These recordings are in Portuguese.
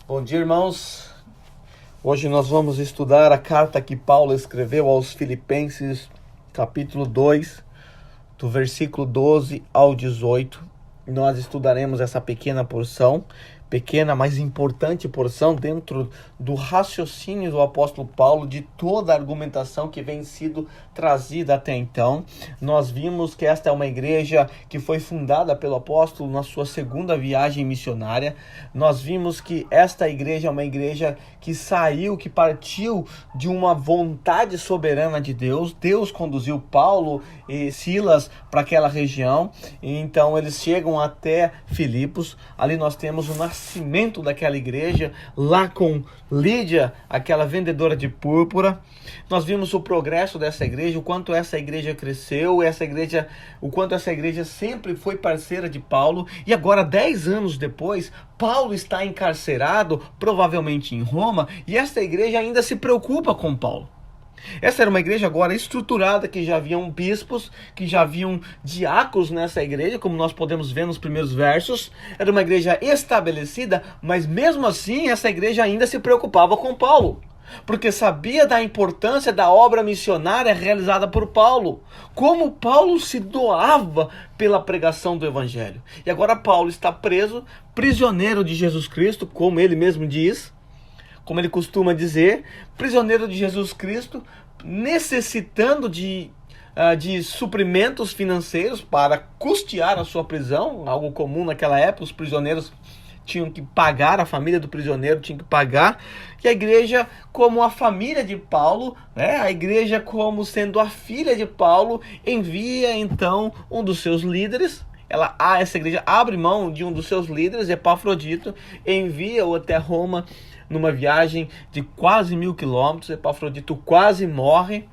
Bom dia, irmãos. Hoje nós vamos estudar a carta que Paulo escreveu aos Filipenses, capítulo 2, do versículo 12 ao 18. Nós estudaremos essa pequena porção, pequena, mas importante porção dentro do raciocínio do apóstolo Paulo, de toda a argumentação que vem sido trazida até então. Nós vimos que esta é uma igreja que foi fundada pelo apóstolo na sua segunda viagem missionária. Nós vimos que esta igreja é uma igreja que partiu de uma vontade soberana de Deus. Deus conduziu Paulo e Silas para aquela região, e então eles chegam até Filipos. Ali nós temos o nascimento daquela igreja, lá com Lídia, aquela vendedora de púrpura. Nós vimos o progresso dessa igreja, o quanto essa igreja cresceu, o quanto essa igreja sempre foi parceira de Paulo. E agora, 10 anos depois, Paulo está encarcerado, provavelmente em Roma, e esta igreja ainda se preocupa com Paulo. Essa era uma igreja agora estruturada, que já haviam bispos, que já haviam diáconos nessa igreja, como nós podemos ver nos primeiros versos. Era uma igreja estabelecida, mas mesmo assim essa igreja ainda se preocupava com Paulo, porque sabia da importância da obra missionária realizada por Paulo, como Paulo se doava pela pregação do evangelho. E agora Paulo está preso, prisioneiro de Jesus Cristo, como ele mesmo diz, como ele costuma dizer, prisioneiro de Jesus Cristo, necessitando de suprimentos financeiros para custear a sua prisão, algo comum naquela época. Os prisioneiros tinham que pagar, a família do prisioneiro tinha que pagar, e a igreja, como a família de Paulo, a igreja como sendo a filha de Paulo, envia então um dos seus líderes. Essa igreja abre mão de um dos seus líderes, Epafrodito, envia-o até Roma numa viagem de quase 1.000 quilômetros. Epafrodito quase morre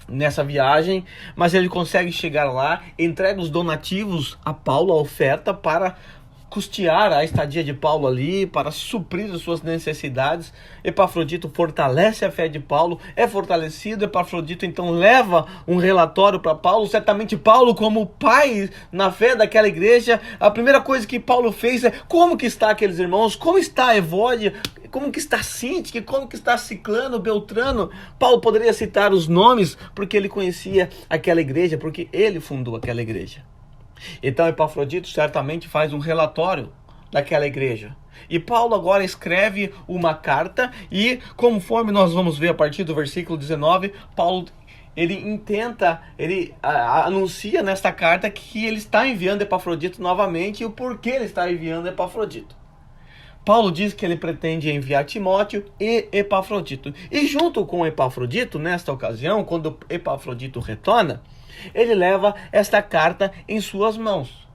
nessa viagem, mas ele consegue chegar lá, entrega os donativos a Paulo, a oferta, para custear a estadia de Paulo ali, para suprir as suas necessidades. Epafrodito fortalece a fé de Paulo, é fortalecido. Epafrodito então leva um relatório para Paulo. Certamente Paulo, como pai na fé daquela igreja, a primeira coisa que Paulo fez é: como que está aqueles irmãos? Como está Evódia? Como que está Sintique? Como que está Ciclano, Beltrano? Paulo poderia citar os nomes, porque ele conhecia aquela igreja, porque ele fundou aquela igreja. Então Epafrodito certamente faz um relatório daquela igreja. E Paulo agora escreve uma carta, e conforme nós vamos ver a partir do versículo 19, Paulo ele anuncia nesta carta que ele está enviando Epafrodito novamente, e o porquê ele está enviando Epafrodito. Paulo diz que ele pretende enviar Timóteo e Epafrodito. E junto com Epafrodito, nesta ocasião, quando Epafrodito retorna, ele leva esta carta em suas mãos.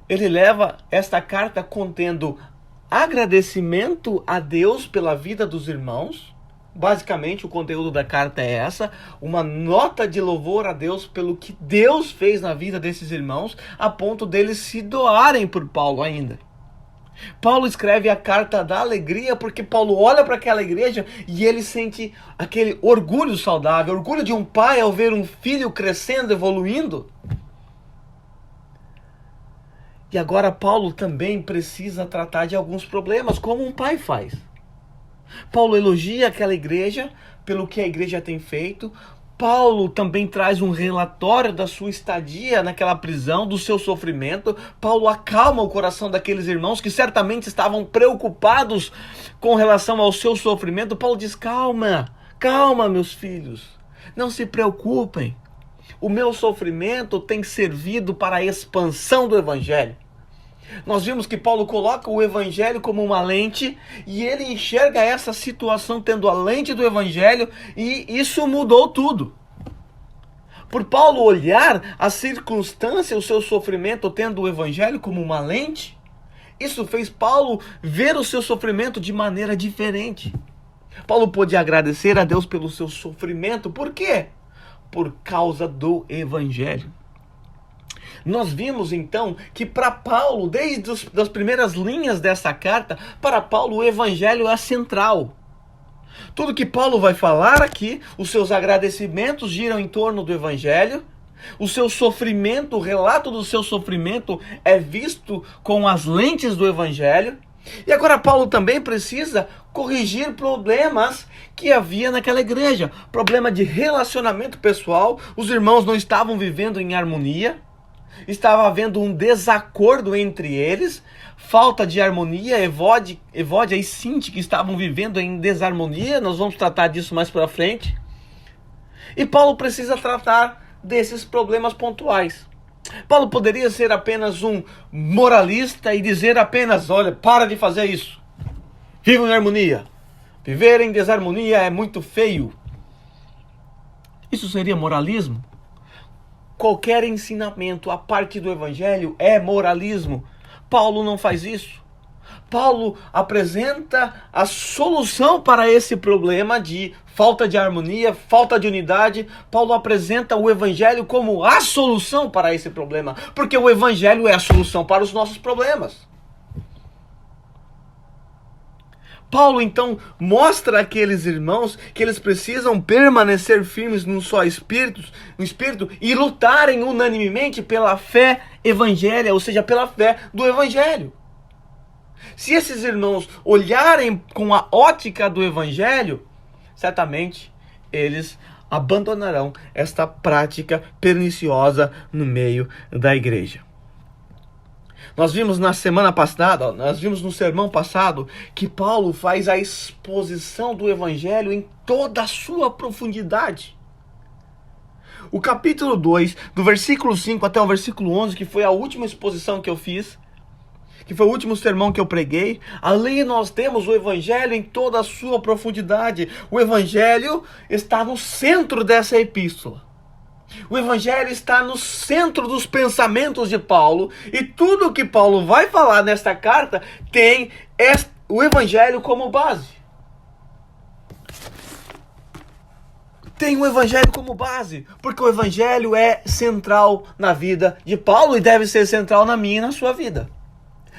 Ele leva esta carta contendo agradecimento a Deus pela vida dos irmãos. Basicamente, o conteúdo da carta é essa: uma nota de louvor a Deus pelo que Deus fez na vida desses irmãos, a ponto deles se doarem por Paulo ainda. Paulo escreve a carta da alegria, porque Paulo olha para aquela igreja e ele sente aquele orgulho saudável, orgulho de um pai ao ver um filho crescendo, evoluindo. E agora Paulo também precisa tratar de alguns problemas, como um pai faz. Paulo elogia aquela igreja pelo que a igreja tem feito. Paulo também traz um relatório da sua estadia naquela prisão, do seu sofrimento. Paulo acalma o coração daqueles irmãos que certamente estavam preocupados com relação ao seu sofrimento. Paulo diz: calma, meus filhos, não se preocupem. O meu sofrimento tem servido para a expansão do evangelho. Nós vimos que Paulo coloca o evangelho como uma lente, e ele enxerga essa situação tendo a lente do evangelho, e isso mudou tudo. Por Paulo olhar a circunstância, o seu sofrimento tendo o evangelho como uma lente, isso fez Paulo ver o seu sofrimento de maneira diferente. Paulo pôde agradecer a Deus pelo seu sofrimento. Por quê? Por causa do evangelho. Nós vimos então que para Paulo, desde as primeiras linhas dessa carta, para Paulo o evangelho é central. Tudo que Paulo vai falar aqui, os seus agradecimentos giram em torno do evangelho. O seu sofrimento, o relato do seu sofrimento é visto com as lentes do evangelho. E agora Paulo também precisa corrigir problemas que havia naquela igreja. Problema de relacionamento pessoal, os irmãos não estavam vivendo em harmonia, estava havendo um desacordo entre eles, falta de harmonia, Evódia e Sinti que estavam vivendo em desarmonia, nós vamos tratar disso mais para frente. E Paulo precisa tratar desses problemas pontuais. Paulo poderia ser apenas um moralista e dizer apenas, olha, para de fazer isso. Vivam em harmonia. Viver em desarmonia é muito feio. Isso seria moralismo? Qualquer ensinamento a parte do evangelho é moralismo. Paulo não faz isso. Paulo apresenta a solução para esse problema de falta de harmonia, falta de unidade. Paulo apresenta o evangelho como a solução para esse problema, porque o evangelho é a solução para os nossos problemas. Paulo então mostra àqueles irmãos que eles precisam permanecer firmes num só espírito e lutarem unanimemente pela fé evangélica, ou seja, pela fé do evangelho. Se esses irmãos olharem com a ótica do evangelho, certamente eles abandonarão esta prática perniciosa no meio da igreja. Nós vimos na semana passada, nós vimos no sermão passado, que Paulo faz a exposição do evangelho em toda a sua profundidade. O capítulo 2, do versículo 5 até o versículo 11, que foi a última exposição que eu fiz, que foi o último sermão que eu preguei, ali nós temos o evangelho em toda a sua profundidade. O evangelho está no centro dessa epístola. O evangelho está no centro dos pensamentos de Paulo, e tudo que Paulo vai falar nesta carta tem o evangelho como base. Tem o evangelho como base, porque o evangelho é central na vida de Paulo e deve ser central na minha e na sua vida.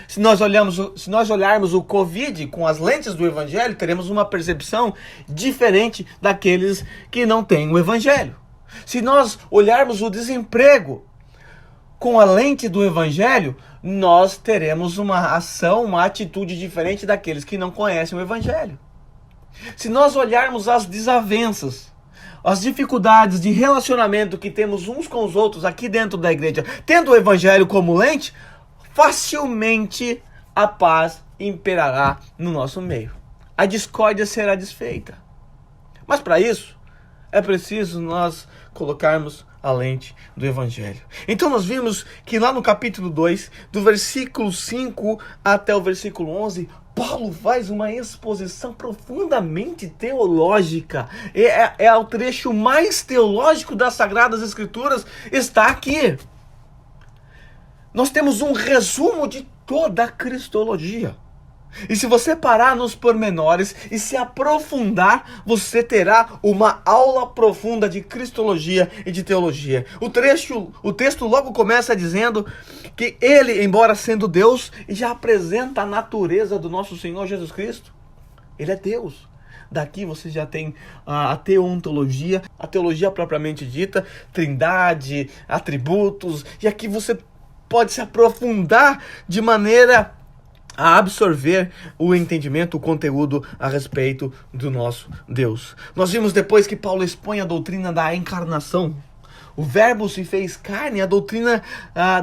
Se nós olharmos o Covid com as lentes do evangelho, teremos uma percepção diferente daqueles que não têm o evangelho. Se nós olharmos o desemprego com a lente do evangelho, nós teremos uma ação, uma atitude diferente daqueles que não conhecem o evangelho. Se nós olharmos as desavenças, as dificuldades de relacionamento que temos uns com os outros aqui dentro da igreja, tendo o evangelho como lente, facilmente a paz imperará no nosso meio. A discórdia será desfeita. Mas para isso, é preciso nós colocarmos a lente do evangelho. Então nós vimos que lá no capítulo 2, do versículo 5 até o versículo 11, Paulo faz uma exposição profundamente teológica. É o trecho mais teológico das Sagradas Escrituras, está aqui. Nós temos um resumo de toda a cristologia. E se você parar nos pormenores e se aprofundar, você terá uma aula profunda de cristologia e de teologia. O texto logo começa dizendo que ele, embora sendo Deus, já apresenta a natureza do nosso Senhor Jesus Cristo. Ele é Deus. Daqui você já tem a teontologia, a teologia propriamente dita, trindade, atributos, e aqui você pode se aprofundar de maneira a absorver o entendimento, o conteúdo a respeito do nosso Deus. Nós vimos depois que Paulo expõe a doutrina da encarnação. O verbo se fez carne, a doutrina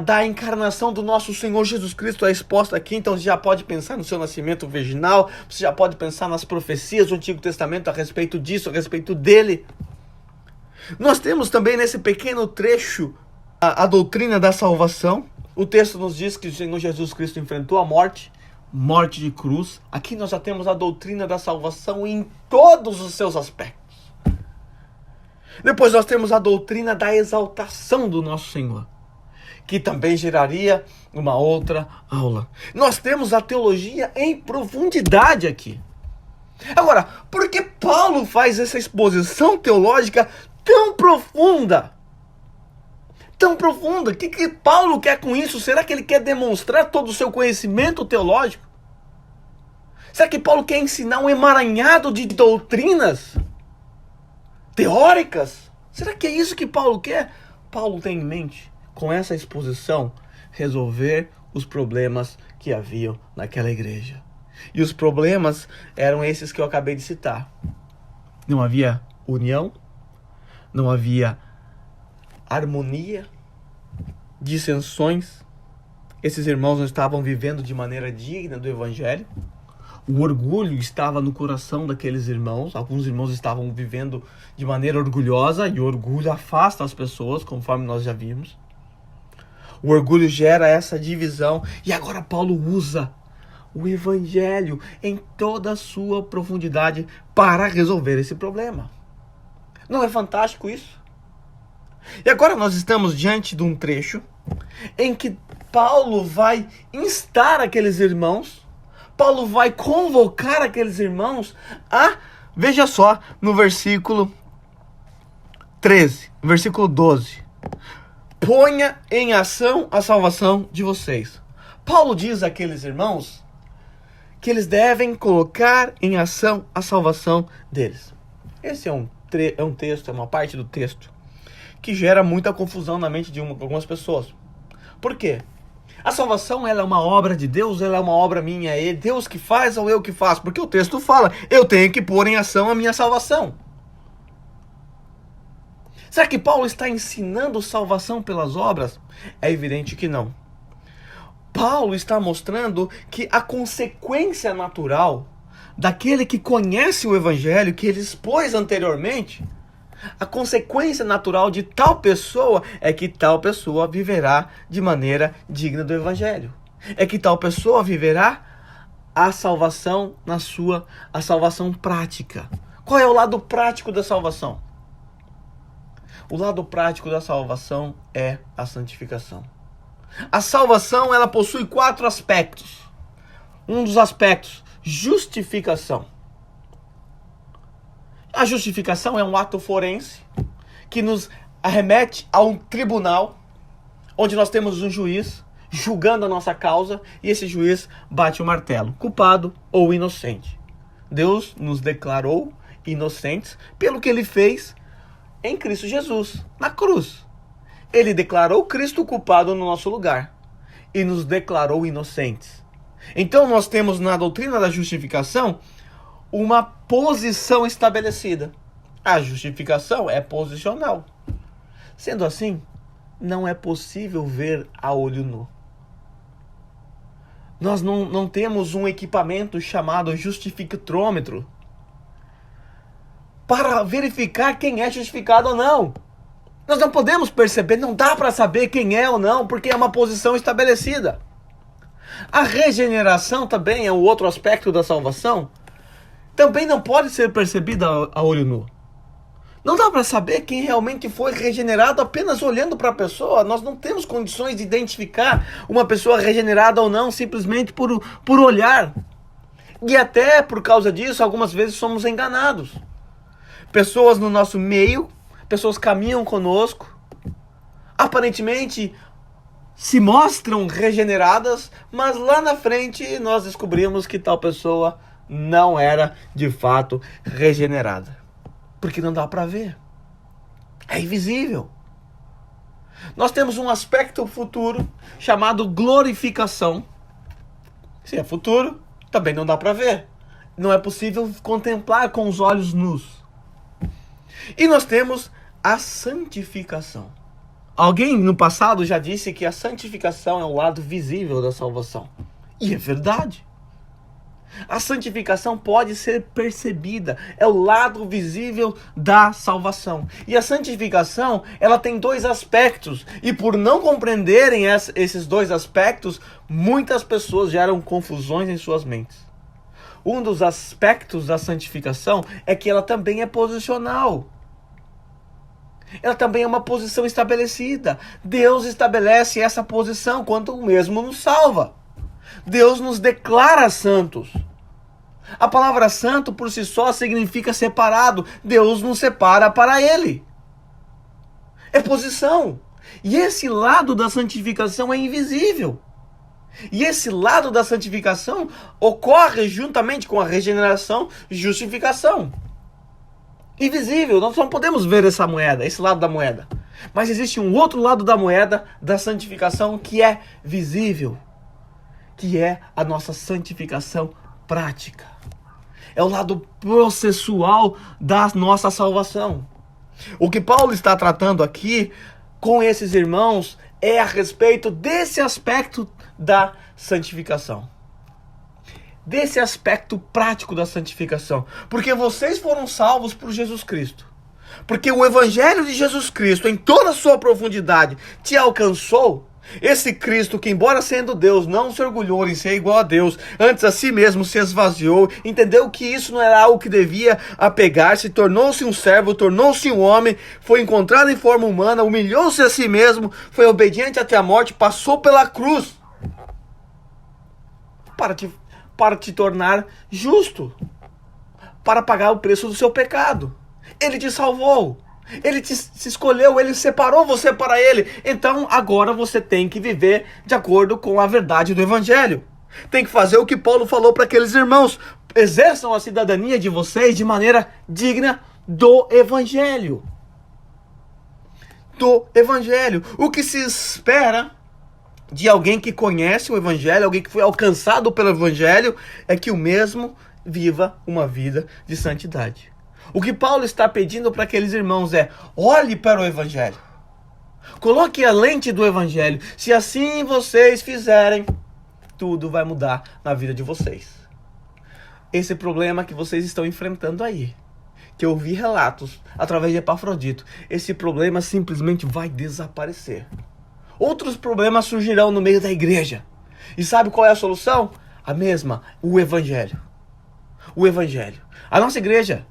da encarnação do nosso Senhor Jesus Cristo é exposta aqui. Então você já pode pensar no seu nascimento virginal, você já pode pensar nas profecias do Antigo Testamento a respeito disso, a respeito dele. Nós temos também nesse pequeno trecho a doutrina da salvação. O texto nos diz que o Senhor Jesus Cristo enfrentou a morte de cruz. Aqui nós já temos a doutrina da salvação em todos os seus aspectos. Depois nós temos a doutrina da exaltação do nosso Senhor, que também geraria uma outra aula. Nós temos a teologia em profundidade aqui. Agora, por que Paulo faz essa exposição teológica tão profunda? Tão profunda? O que Paulo quer com isso? Será que ele quer demonstrar todo o seu conhecimento teológico? Será que Paulo quer ensinar um emaranhado de doutrinas teóricas? Será que é isso que Paulo quer? Paulo tem em mente, com essa exposição, resolver os problemas que haviam naquela igreja. E os problemas eram esses que eu acabei de citar. Não havia união, não havia harmonia, dissensões. Esses irmãos não estavam vivendo de maneira digna do Evangelho. O orgulho estava no coração daqueles irmãos. Alguns irmãos estavam vivendo de maneira orgulhosa, e o orgulho afasta as pessoas, conforme nós já vimos. O orgulho gera essa divisão. E agora Paulo usa o Evangelho em toda a sua profundidade para resolver esse problema. Não é fantástico isso? E agora nós estamos diante de um trecho em que Paulo vai instar aqueles irmãos, Paulo vai convocar aqueles irmãos a, veja só, no versículo 13, versículo 12. Ponha em ação a salvação de vocês. Paulo diz àqueles irmãos que eles devem colocar em ação a salvação deles. Esse é um texto, é uma parte do texto que gera muita confusão na mente de algumas pessoas. Por quê? A salvação, ela é uma obra de Deus, ela é uma obra minha, é Deus que faz ou eu que faço? Porque o texto fala, eu tenho que pôr em ação a minha salvação. Será que Paulo está ensinando salvação pelas obras? É evidente que não. Paulo está mostrando que a consequência natural daquele que conhece o Evangelho, que ele expôs anteriormente, a consequência natural de tal pessoa é que tal pessoa viverá de maneira digna do Evangelho. É que tal pessoa viverá a salvação a salvação prática. Qual é o lado prático da salvação? O lado prático da salvação é a santificação. A salvação, ela possui 4 aspectos. Um dos aspectos, justificação. A justificação é um ato forense que nos arremete a um tribunal, onde nós temos um juiz julgando a nossa causa, e esse juiz bate o martelo, culpado ou inocente. Deus nos declarou inocentes pelo que ele fez em Cristo Jesus, na cruz. Ele declarou Cristo culpado no nosso lugar e nos declarou inocentes. Então nós temos na doutrina da justificação uma posição estabelecida. A justificação é posicional. Sendo assim, não é possível ver a olho nu. Nós não temos um equipamento chamado justificômetro para verificar quem é justificado ou não. Nós não podemos perceber, não dá para saber quem é ou não, porque é uma posição estabelecida. A regeneração também é um outro aspecto da salvação. Também não pode ser percebida a olho nu. Não dá para saber quem realmente foi regenerado apenas olhando para a pessoa. Nós não temos condições de identificar uma pessoa regenerada ou não simplesmente por olhar. E até por causa disso, algumas vezes somos enganados. Pessoas no nosso meio, pessoas caminham conosco, aparentemente se mostram regeneradas, mas lá na frente nós descobrimos que tal pessoa não era de fato regenerada. Porque não dá para ver. É invisível. Nós temos um aspecto futuro chamado glorificação. Se é futuro, também não dá para ver. Não é possível contemplar com os olhos nus. E nós temos a santificação. Alguém no passado já disse que a santificação é o lado visível da salvação. E é verdade. A santificação pode ser percebida, é o lado visível da salvação. E a santificação, ela tem 2 aspectos, e por não compreenderem esses 2 aspectos, muitas pessoas geram confusões em suas mentes. Um dos aspectos da santificação é que ela também é posicional. Ela também é uma posição estabelecida. Deus estabelece essa posição quando o mesmo nos salva. Deus nos declara santos. A palavra santo por si só significa separado. Deus nos separa para Ele. É posição. E esse lado da santificação é invisível. E esse lado da santificação ocorre juntamente com a regeneração e justificação. Invisível, nós não podemos ver essa moeda, esse lado da moeda. Mas existe um outro lado da moeda da santificação que é visível, que é a nossa santificação prática. É o lado processual da nossa salvação. O que Paulo está tratando aqui com esses irmãos é a respeito desse aspecto da santificação. Desse aspecto prático da santificação. Porque vocês foram salvos por Jesus Cristo. Porque o Evangelho de Jesus Cristo, em toda a sua profundidade, te alcançou. Esse Cristo que, embora sendo Deus, não se orgulhou em ser igual a Deus, antes a si mesmo se esvaziou, entendeu que isso não era algo que devia apegar-se, tornou-se um servo, tornou-se um homem, foi encontrado em forma humana, humilhou-se a si mesmo, foi obediente até a morte, passou pela cruz para te tornar justo, para pagar o preço do seu pecado. Ele te salvou. Ele se escolheu, ele separou você para ele. Então agora você tem que viver de acordo com a verdade do Evangelho. Tem que fazer o que Paulo falou para aqueles irmãos. Exerçam a cidadania de vocês de maneira digna do Evangelho. Do Evangelho. O que se espera de alguém que conhece o Evangelho, alguém que foi alcançado pelo Evangelho, é que o mesmo viva uma vida de santidade. O que Paulo está pedindo para aqueles irmãos é: olhe para o Evangelho. Coloque a lente do Evangelho. Se assim vocês fizerem, tudo vai mudar na vida de vocês. Esse problema que vocês estão enfrentando aí, que eu vi relatos através de Epafrodito, esse problema simplesmente vai desaparecer. Outros problemas surgirão no meio da igreja. E sabe qual é a solução? A mesma, o Evangelho. O Evangelho. A nossa igreja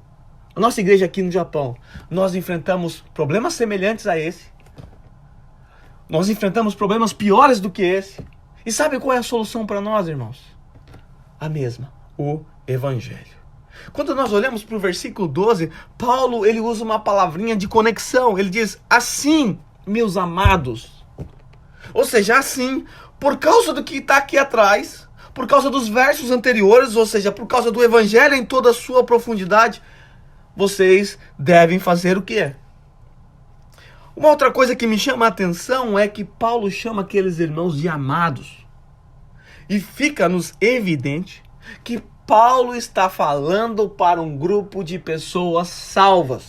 aqui no Japão, nós enfrentamos problemas semelhantes a esse. Nós enfrentamos problemas piores do que esse. E sabe qual é a solução para nós, irmãos? A mesma, o Evangelho. Quando nós olhamos para o versículo 12, Paulo ele usa uma palavrinha de conexão. Ele diz: assim, meus amados. Ou seja, assim, por causa do que está aqui atrás, por causa dos versos anteriores, ou seja, por causa do Evangelho em toda a sua profundidade, vocês devem fazer o quê? Uma outra coisa que me chama a atenção é que Paulo chama aqueles irmãos de amados. E fica-nos evidente que Paulo está falando para um grupo de pessoas salvas.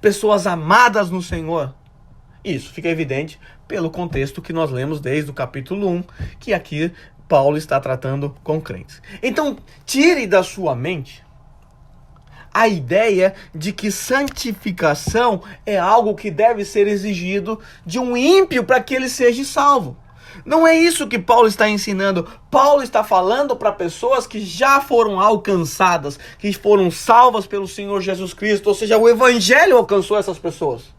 Pessoas amadas no Senhor. Isso fica evidente pelo contexto que nós lemos desde o capítulo 1, que aqui Paulo está tratando com crentes. Então, tire da sua mente a ideia de que santificação é algo que deve ser exigido de um ímpio para que ele seja salvo. Não é isso que Paulo está ensinando. Paulo está falando para pessoas que já foram alcançadas, que foram salvas pelo Senhor Jesus Cristo, ou seja, o Evangelho alcançou essas pessoas.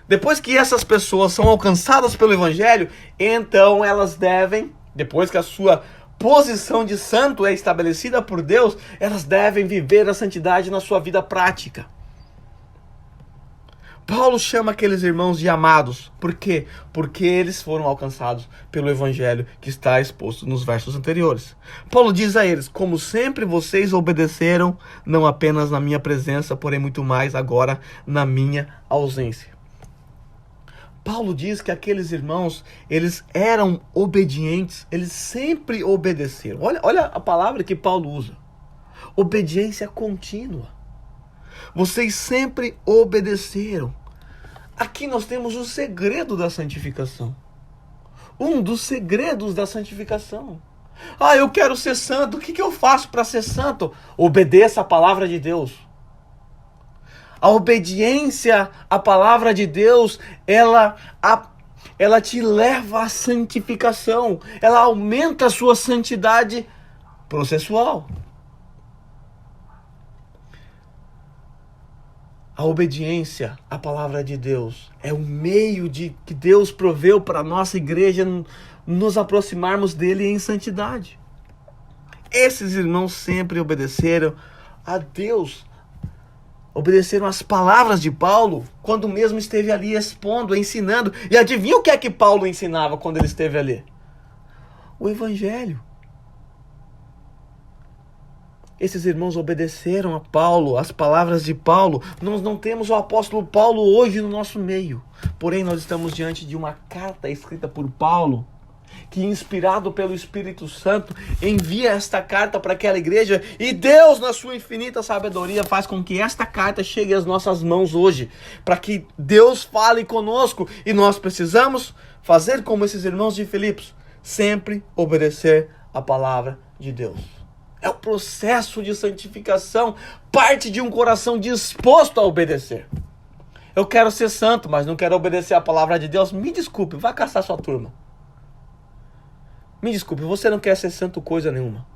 Depois que essas pessoas são alcançadas pelo Evangelho, então elas devem, depois que a sua posição de santo é estabelecida por Deus, elas devem viver a santidade na sua vida prática. Paulo chama aqueles irmãos de amados. Por quê? Porque eles foram alcançados pelo Evangelho que está exposto nos versos anteriores. Paulo diz a eles: como sempre vocês obedeceram, não apenas na minha presença, porém muito mais agora na minha ausência. Paulo diz que aqueles irmãos, eles eram obedientes, eles sempre obedeceram. Olha a palavra que Paulo usa. Obediência contínua. Vocês sempre obedeceram. Aqui nós temos o segredo da santificação. Um dos segredos da santificação. Ah, eu quero ser santo. O que eu faço para ser santo? Obedeça a palavra de Deus. A obediência à palavra de Deus, ela te leva à santificação. Ela aumenta a sua santidade processual. A obediência à palavra de Deus é o meio que Deus proveu para a nossa igreja nos aproximarmos dele em santidade. Esses irmãos sempre obedeceram a Deus. Obedeceram às palavras de Paulo quando mesmo esteve ali expondo, ensinando. E adivinha o que é que Paulo ensinava quando ele esteve ali? O Evangelho. Esses irmãos obedeceram a Paulo, às palavras de Paulo. Nós não temos o apóstolo Paulo hoje no nosso meio. Porém, nós estamos diante de uma carta escrita por Paulo. que, inspirado pelo Espírito Santo, envia esta carta para aquela igreja, e Deus, na sua infinita sabedoria, faz com que esta carta chegue às nossas mãos hoje, para que Deus fale conosco, e nós precisamos fazer como esses irmãos de Filipos, sempre obedecer a palavra de Deus. É o processo de santificação, parte de um coração disposto a obedecer. Eu quero ser santo, mas não quero obedecer a palavra de Deus. Me desculpe, vai caçar sua turma. Me desculpe, você não quer ser santo coisa nenhuma.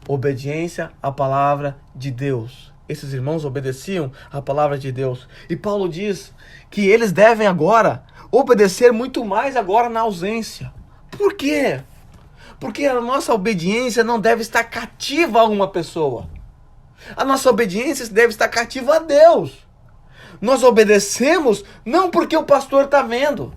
Obediência à palavra de Deus. Esses irmãos obedeciam à palavra de Deus. E Paulo diz que eles devem agora obedecer muito mais agora na ausência. Por quê? Porque a nossa obediência não deve estar cativa a uma pessoa. A nossa obediência deve estar cativa a Deus. Nós obedecemos não porque o pastor está vendo.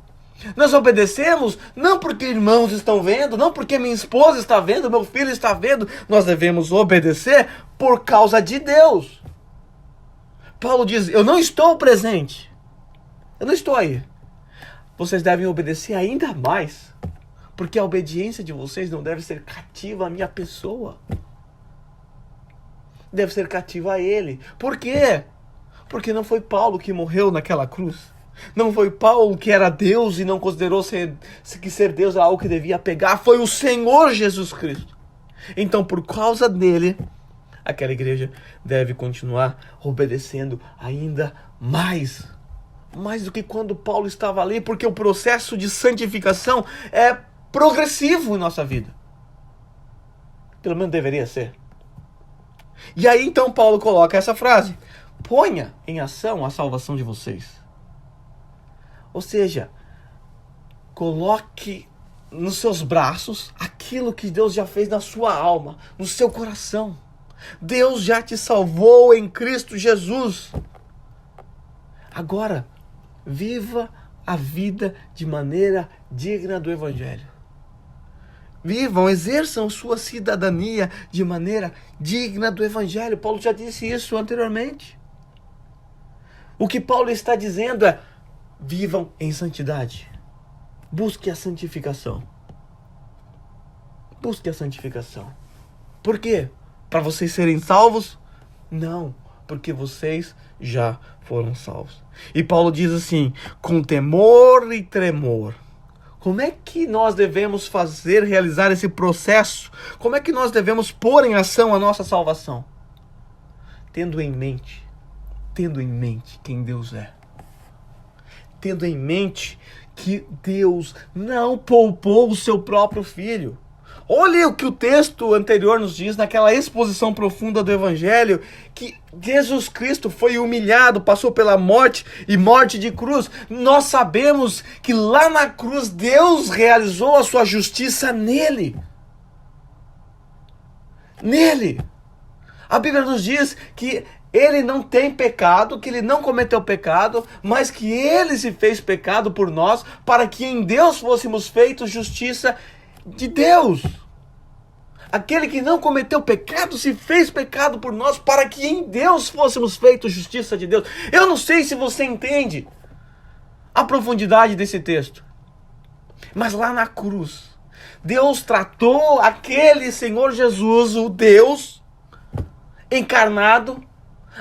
Nós obedecemos não porque irmãos estão vendo, não porque minha esposa está vendo, meu filho está vendo. Nós devemos obedecer por causa de Deus. Paulo diz, eu não estou presente. Eu não estou aí. Vocês devem obedecer ainda mais. Porque a obediência de vocês não deve ser cativa à minha pessoa. Deve ser cativa a Ele. Por quê? Porque não foi Paulo que morreu naquela cruz. Não foi Paulo que era Deus e não considerou que ser Deus era algo que devia pegar. Foi o Senhor Jesus Cristo. Então, por causa dele, aquela igreja deve continuar obedecendo ainda mais. Mais do que quando Paulo estava ali. Porque o processo de santificação é progressivo em nossa vida. Pelo menos deveria ser. E aí então Paulo coloca essa frase: ponha em ação a salvação de vocês. Ou seja, coloque nos seus braços aquilo que Deus já fez na sua alma, no seu coração. Deus já te salvou em Cristo Jesus. Agora, viva a vida de maneira digna do Evangelho. Vivam, exerçam sua cidadania de maneira digna do Evangelho. Paulo já disse isso anteriormente. O que Paulo está dizendo é: vivam em santidade. Busque a santificação. Busque a santificação. Por quê? Para vocês serem salvos? Não, porque vocês já foram salvos. E Paulo diz assim: com temor e tremor. Como é que nós devemos realizar esse processo? Como é que nós devemos pôr em ação a nossa salvação? Tendo em mente quem Deus é. Tendo em mente que Deus não poupou o seu próprio Filho. Olha o que o texto anterior nos diz, naquela exposição profunda do Evangelho, que Jesus Cristo foi humilhado, passou pela morte e morte de cruz. Nós sabemos que lá na cruz Deus realizou a sua justiça nele. Nele. A Bíblia nos diz que ele não tem pecado, que ele não cometeu pecado, mas que ele se fez pecado por nós, para que em Deus fôssemos feitos justiça de Deus. Aquele que não cometeu pecado se fez pecado por nós, para que em Deus fôssemos feitos justiça de Deus. Eu não sei se você entende a profundidade desse texto, mas lá na cruz, Deus tratou aquele Senhor Jesus, o Deus encarnado,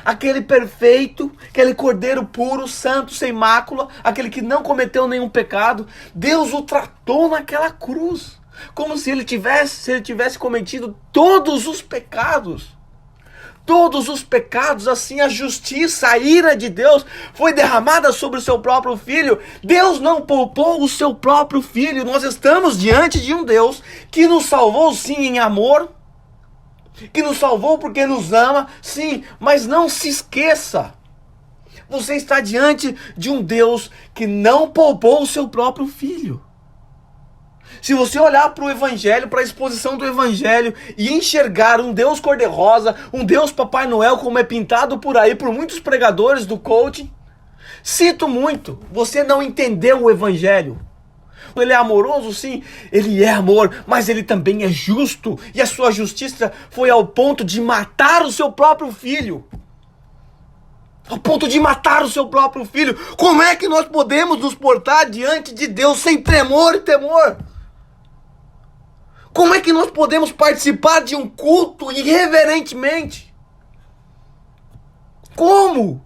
aquele perfeito, aquele cordeiro puro, santo, sem mácula, aquele que não cometeu nenhum pecado. Deus o tratou naquela cruz, como se ele tivesse cometido todos os pecados. Todos os pecados, assim a justiça, a ira de Deus foi derramada sobre o seu próprio Filho. Deus não poupou o seu próprio Filho. Nós estamos diante de um Deus que nos salvou sim em amor, que nos salvou porque nos ama, sim, mas não se esqueça, você está diante de um Deus que não poupou o seu próprio Filho. Se você olhar para o Evangelho, para a exposição do Evangelho e enxergar um Deus cor-de-rosa, um Deus Papai Noel, como é pintado por aí por muitos pregadores do coaching, sinto muito, você não entendeu o Evangelho. Ele é amoroso, sim, ele é amor, mas ele também é justo, e a sua justiça foi ao ponto de matar o seu próprio Filho. ao ponto de matar o seu próprio filho. Como é que nós podemos nos portar diante de Deus sem tremor e temor? Como é que nós podemos participar de um culto irreverentemente? Como?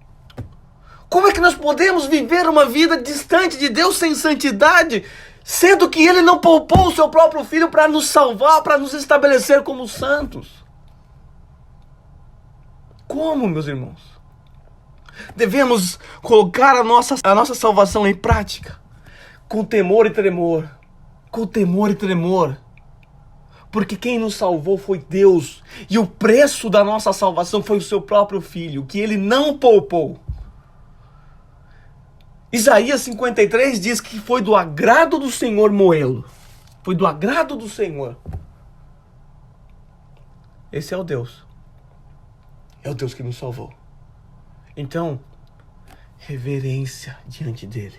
Como é que nós podemos viver uma vida distante de Deus sem santidade, sendo que Ele não poupou o seu próprio filho para nos salvar, para nos estabelecer como santos? Como, meus irmãos? Devemos colocar a nossa salvação em prática, com temor e tremor. Com temor e tremor. Porque quem nos salvou foi Deus. E o preço da nossa salvação foi o seu próprio Filho, que Ele não poupou. Isaías 53 diz que foi do agrado do Senhor moê-lo. Foi do agrado do Senhor. Esse é o Deus. É o Deus que nos salvou. Então, reverência diante dele.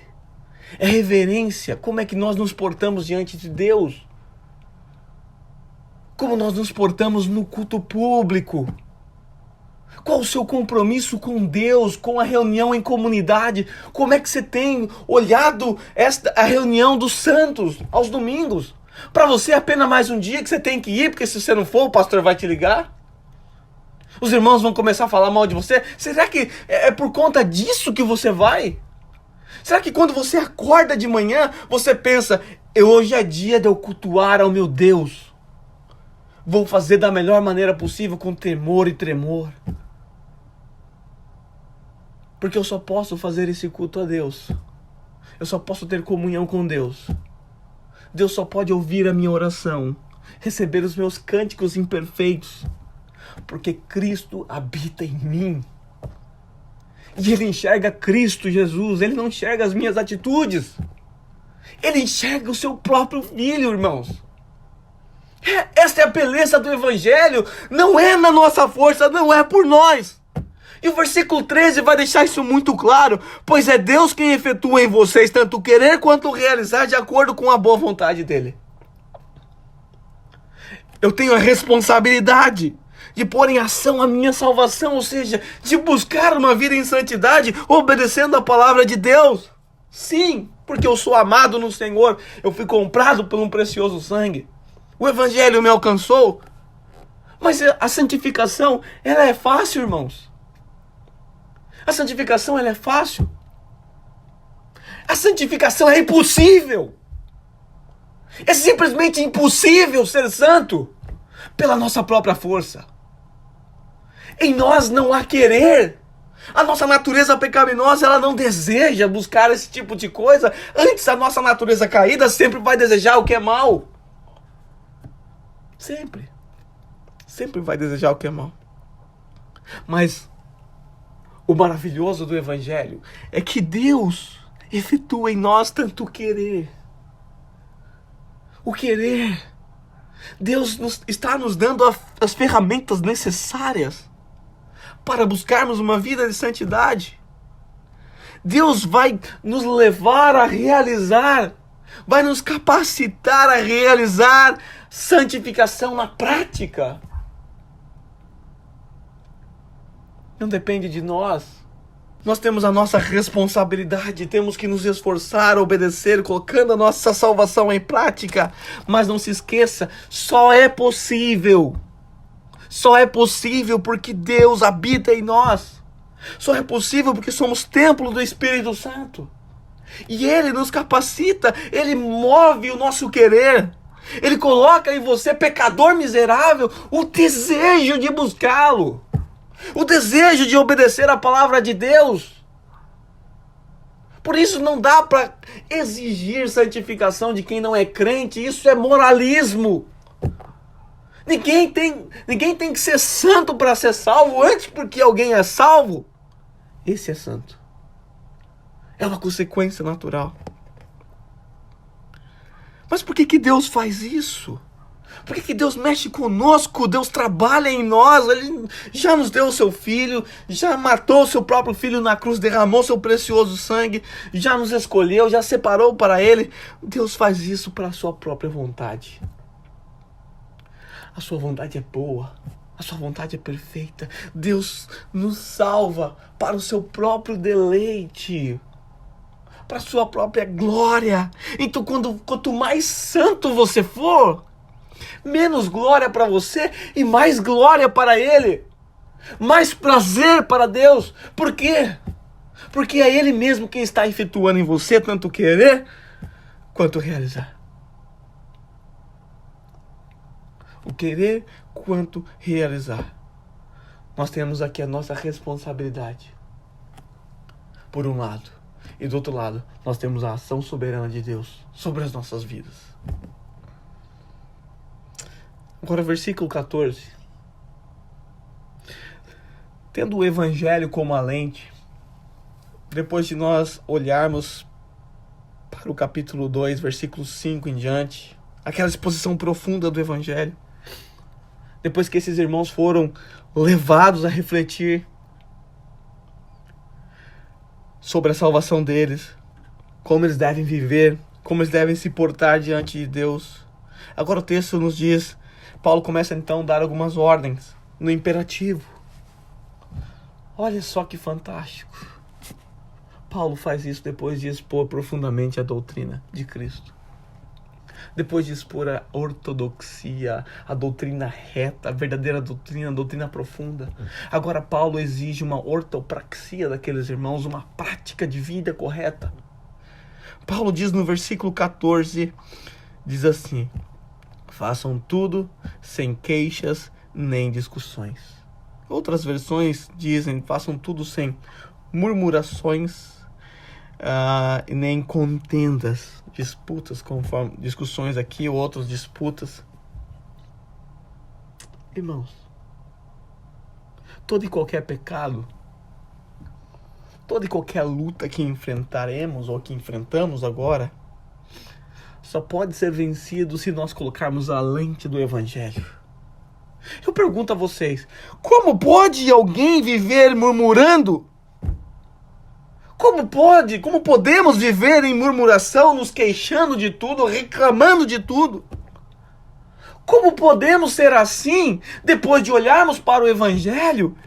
É reverência. Como é que nós nos portamos diante de Deus? Como nós nos portamos no culto público? Qual o seu compromisso com Deus, com a reunião em comunidade? Como é que você tem olhado a reunião dos santos aos domingos? Para você é apenas mais um dia que você tem que ir, porque se você não for, o pastor vai te ligar? Os irmãos vão começar a falar mal de você? Será que é por conta disso que você vai? Será que quando você acorda de manhã, você pensa, hoje é dia de eu cultuar ao meu Deus? Vou fazer da melhor maneira possível, com temor e tremor. Porque eu só posso fazer esse culto a Deus. Eu só posso ter comunhão com Deus. Deus só pode ouvir a minha oração, receber os meus cânticos imperfeitos, porque Cristo habita em mim. E Ele enxerga Cristo Jesus, Ele não enxerga as minhas atitudes. Ele enxerga o seu próprio Filho, irmãos. Esta é a beleza do Evangelho. Não é na nossa força, não é por nós. E o versículo 13 vai deixar isso muito claro. Pois é Deus quem efetua em vocês tanto o querer quanto o realizar de acordo com a boa vontade dEle. Eu tenho a responsabilidade de pôr em ação a minha salvação, ou seja, de buscar uma vida em santidade, obedecendo a palavra de Deus. Sim, porque eu sou amado no Senhor, eu fui comprado por um precioso sangue. O Evangelho me alcançou. Mas a santificação, ela é fácil, irmãos. A santificação, ela é fácil. A santificação é impossível. É simplesmente impossível ser santo pela nossa própria força. Em nós não há querer. A nossa natureza pecaminosa, ela não deseja buscar esse tipo de coisa. Antes, a nossa natureza caída sempre vai desejar o que é mal. Sempre. Sempre vai desejar o que é mal. Mas o maravilhoso do Evangelho é que Deus efetua em nós tanto o querer. O querer. Deus está nos dando as ferramentas necessárias para buscarmos uma vida de santidade. Deus vai nos levar a realizar, vai nos capacitar a realizar santificação na prática. Não depende de nós. Nós temos a nossa responsabilidade, temos que nos esforçar, obedecer, colocando a nossa salvação em prática. Mas não se esqueça, só é possível porque Deus habita em nós. Só é possível porque somos templo do Espírito Santo. E Ele nos capacita, Ele move o nosso querer. Ele coloca em você, pecador miserável, o desejo de buscá-lo. O desejo de obedecer a palavra de Deus. Por isso não dá para exigir santificação de quem não é crente. Isso é moralismo. Ninguém tem que ser santo para ser salvo. Antes, porque alguém é salvo, esse é santo. É uma consequência natural. Mas por que Deus faz isso? Por que Deus mexe conosco? Deus trabalha em nós. Ele já nos deu o seu Filho, já matou o seu próprio Filho na cruz, derramou seu precioso sangue, já nos escolheu, já separou para Ele. Deus faz isso para a sua própria vontade. A sua vontade é boa, A sua vontade é perfeita. Deus nos salva para o seu próprio deleite, para a sua própria glória. Então, quanto mais santo você for, menos glória para você e mais glória para Ele. Mais prazer para Deus. Por quê? Porque é Ele mesmo quem está efetuando em você tanto querer quanto realizar. O querer quanto realizar. Nós temos aqui a nossa responsabilidade, por um lado. E do outro lado, nós temos a ação soberana de Deus sobre as nossas vidas. Agora, versículo 14. Tendo o Evangelho como a lente, depois de nós olharmos para o capítulo 2, versículo 5 em diante, aquela exposição profunda do Evangelho, depois que esses irmãos foram levados a refletir sobre a salvação deles, como eles devem viver, como eles devem se portar diante de Deus. Agora o texto nos diz, Paulo começa então a dar algumas ordens no imperativo. Olha só que fantástico. Paulo faz isso depois de expor profundamente a doutrina de Cristo. Depois de expor a ortodoxia, a doutrina reta, a verdadeira doutrina, a doutrina profunda. Agora Paulo exige uma ortopraxia daqueles irmãos, uma prática de vida correta. Paulo diz no versículo 14, diz assim: façam tudo sem queixas nem discussões. Outras versões dizem: façam tudo sem murmurações e nem contendas, disputas, conforme discussões aqui, ou outras disputas. Irmãos, todo e qualquer pecado, toda e qualquer luta que enfrentaremos ou que enfrentamos agora, só pode ser vencido se nós colocarmos a lente do Evangelho. Eu pergunto a vocês, como pode alguém viver murmurando? Como podemos viver em murmuração, nos queixando de tudo, reclamando de tudo? Como podemos ser assim, depois de olharmos para o Evangelho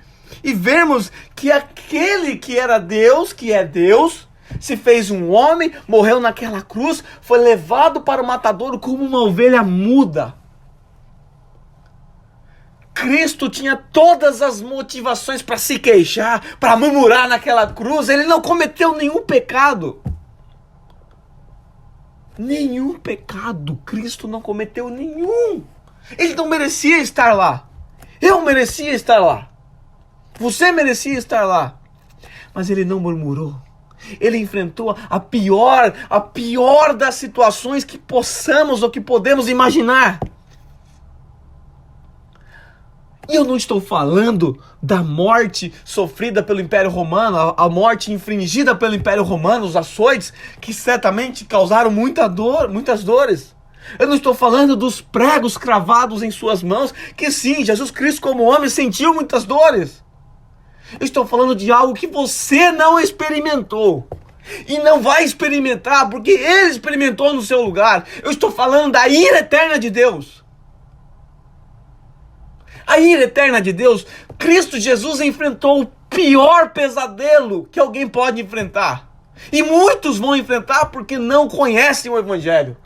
e vermos que aquele que era Deus, que é Deus, se fez um homem, morreu naquela cruz, foi levado para o matadouro como uma ovelha muda? Cristo tinha todas as motivações para se queixar, para murmurar naquela cruz. Ele não cometeu nenhum pecado. Nenhum pecado. Cristo não cometeu nenhum. Ele não merecia estar lá. Eu merecia estar lá. Você merecia estar lá. Mas ele não murmurou. Ele enfrentou a pior das situações que possamos ou que podemos imaginar. E eu não estou falando da morte sofrida pelo Império Romano, a morte infligida pelo Império Romano, os açoites, que certamente causaram muitas dores. Eu não estou falando dos pregos cravados em suas mãos, que sim, Jesus Cristo como homem sentiu muitas dores. Eu estou falando de algo que você não experimentou. E não vai experimentar, porque Ele experimentou no seu lugar. Eu estou falando da ira eterna de Deus. A ira eterna de Deus, Cristo Jesus enfrentou o pior pesadelo que alguém pode enfrentar. E muitos vão enfrentar porque não conhecem o Evangelho.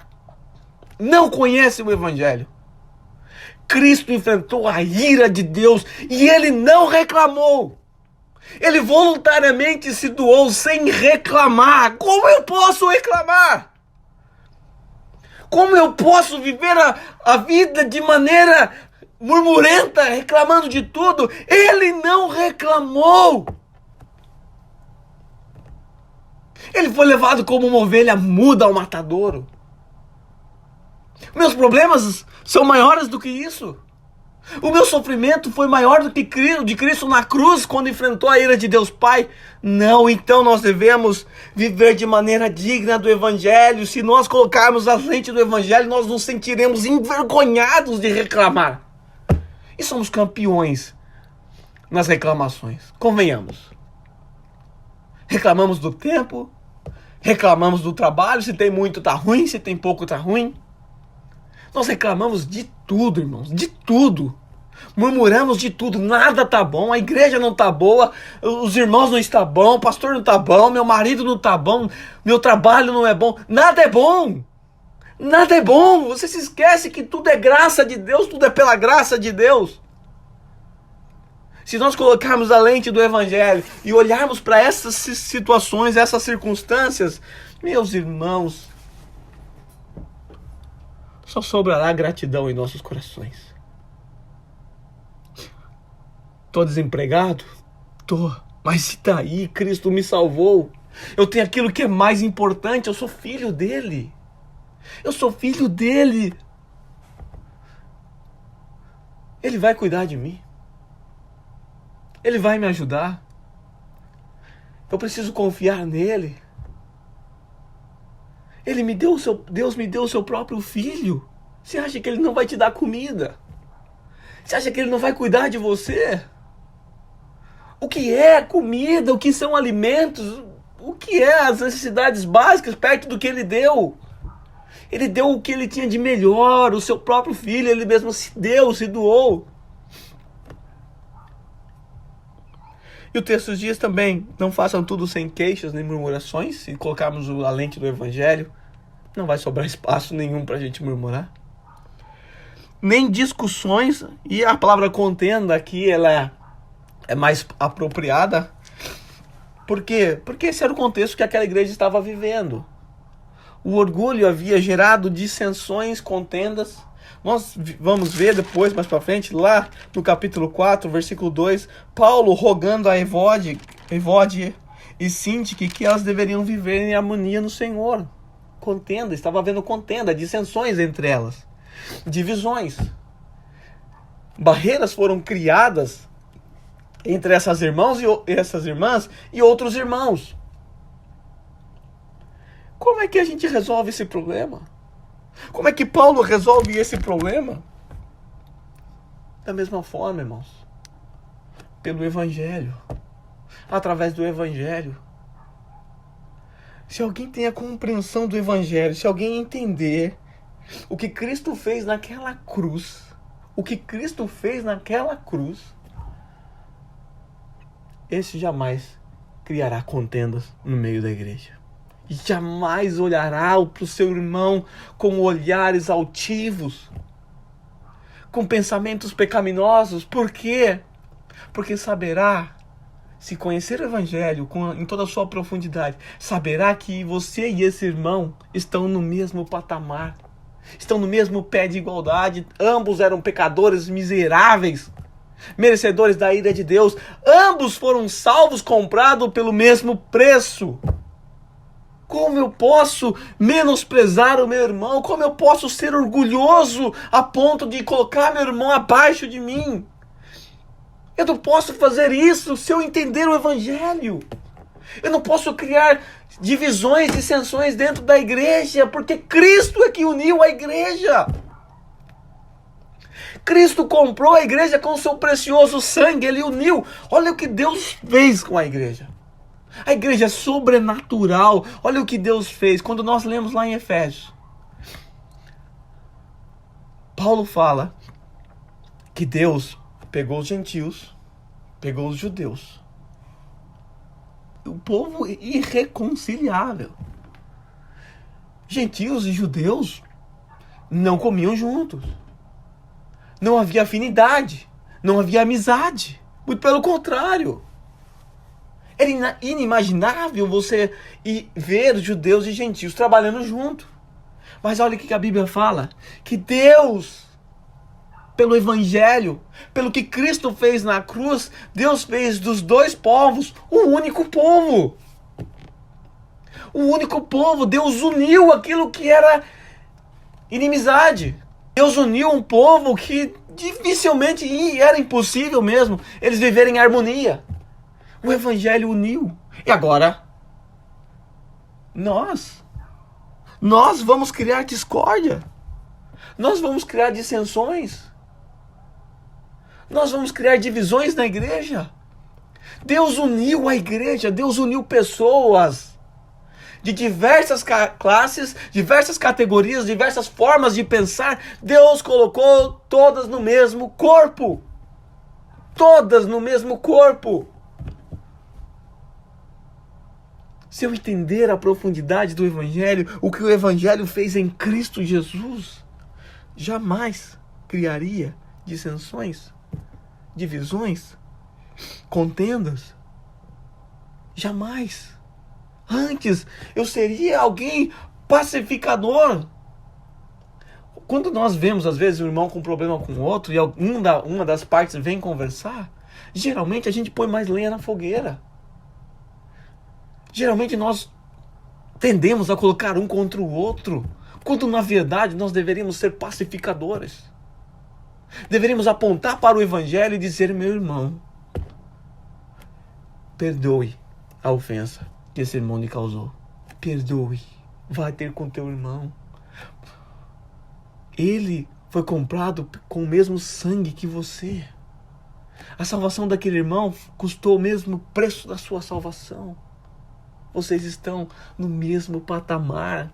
Não conhecem o Evangelho. Cristo enfrentou a ira de Deus e Ele não reclamou. Ele voluntariamente se doou sem reclamar. Como eu posso reclamar? Como eu posso viver a vida de maneira murmurenta, reclamando de tudo? Ele não reclamou. Ele foi levado como uma ovelha muda ao matadouro. Meus problemas são maiores do que isso. O meu sofrimento foi maior do que o de Cristo na cruz, quando enfrentou a ira de Deus Pai. Não, então nós devemos viver de maneira digna do Evangelho. Se nós colocarmos a lente do Evangelho, nós nos sentiremos envergonhados de reclamar. E somos campeões nas reclamações. Convenhamos. Reclamamos do tempo, reclamamos do trabalho, se tem muito tá ruim, se tem pouco tá ruim. Nós reclamamos de tudo, irmãos, de tudo. Murmuramos de tudo, nada tá bom, a igreja não tá boa, os irmãos não estão bom, o pastor não tá bom, meu marido não tá bom, meu trabalho não é bom, nada é bom. Nada é bom. Você se esquece que tudo é graça de Deus, tudo é pela graça de Deus. Se nós colocarmos a lente do Evangelho e olharmos para essas situações, essas circunstâncias, meus irmãos, só sobrará gratidão em nossos corações. Tô desempregado? Tô. Mas se tá aí, Cristo me salvou. Eu tenho aquilo que é mais importante, eu sou filho dele. Eu sou filho dele. Ele vai cuidar de mim. Ele vai me ajudar. Eu preciso confiar nele. Deus me deu o seu próprio filho. Você acha que ele não vai te dar comida? Você acha que ele não vai cuidar de você? O que é comida? O que são alimentos? O que é as necessidades básicas perto do que ele deu? Ele deu o que ele tinha de melhor, o seu próprio filho, ele mesmo se deu, se doou. E o texto diz também, não façam tudo sem queixas nem murmurações. Se colocarmos a lente do Evangelho, não vai sobrar espaço nenhum para a gente murmurar. Nem discussões, e a palavra contenda aqui, ela é mais apropriada. Por quê? Porque esse era o contexto que aquela igreja estava vivendo. O orgulho havia gerado dissensões, contendas. Nós vamos ver depois, mais para frente, lá no capítulo 4, versículo 2, Paulo rogando a Evódia e Sintique que elas deveriam viver em harmonia no Senhor. Contenda, estava havendo contenda, dissensões entre elas, divisões. Barreiras foram criadas entre essas irmãs e outros irmãos. Como é que a gente resolve esse problema? Como é que Paulo resolve esse problema? Da mesma forma, irmãos. Pelo Evangelho. Através do Evangelho. Se alguém tem a compreensão do Evangelho, se alguém entender o que Cristo fez naquela cruz, esse jamais criará contendas no meio da igreja. Jamais olhará para o seu irmão com olhares altivos, com pensamentos pecaminosos. Por quê? Porque saberá, se conhecer o Evangelho em toda a sua profundidade, saberá que você e esse irmão estão no mesmo patamar, estão no mesmo pé de igualdade. Ambos eram pecadores miseráveis, merecedores da ira de Deus. Ambos foram salvos, comprados pelo mesmo preço. Como eu posso menosprezar o meu irmão? Como eu posso ser orgulhoso a ponto de colocar meu irmão abaixo de mim? Eu não posso fazer isso se eu entender o Evangelho. Eu não posso criar divisões, dissensões dentro da igreja, porque Cristo é que uniu a igreja. Cristo comprou a igreja com o seu precioso sangue, ele uniu. Olha o que Deus fez com a igreja. A igreja é sobrenatural. Olha o que Deus fez. Quando nós lemos lá em Efésios, Paulo fala que Deus pegou os gentios, pegou os judeus. O povo irreconciliável. Gentios e judeus não comiam juntos. Não havia afinidade. Não havia amizade. Muito pelo contrário. Era inimaginável você ver judeus e gentios trabalhando junto. Mas olha o que a Bíblia fala. Que Deus, pelo Evangelho, pelo que Cristo fez na cruz, Deus fez dos dois povos um único povo. Um único povo. Deus uniu aquilo que era inimizade. Deus uniu um povo que dificilmente, e era impossível mesmo, eles viverem em harmonia. O Evangelho uniu. E agora, nós vamos criar discórdia. Nós vamos criar dissensões. Nós vamos criar divisões na igreja. Deus uniu a igreja. Deus uniu pessoas de diversas classes, diversas categorias, diversas formas de pensar. Deus colocou todas no mesmo corpo. todas no mesmo corpo. Se eu entender a profundidade do Evangelho, o que o Evangelho fez em Cristo Jesus, jamais criaria dissensões, divisões, contendas. Jamais. Antes, eu seria alguém pacificador. Quando nós vemos, às vezes, um irmão com problema com o outro e uma das partes vem conversar, geralmente a gente põe mais lenha na fogueira. Geralmente nós tendemos a colocar um contra o outro, quando na verdade nós deveríamos ser pacificadores. Deveríamos apontar para o Evangelho e dizer: meu irmão, perdoe a ofensa que esse irmão lhe causou. Perdoe. Vai ter com teu irmão. Ele foi comprado com o mesmo sangue que você. A salvação daquele irmão custou o mesmo preço da sua salvação. Vocês estão no mesmo patamar.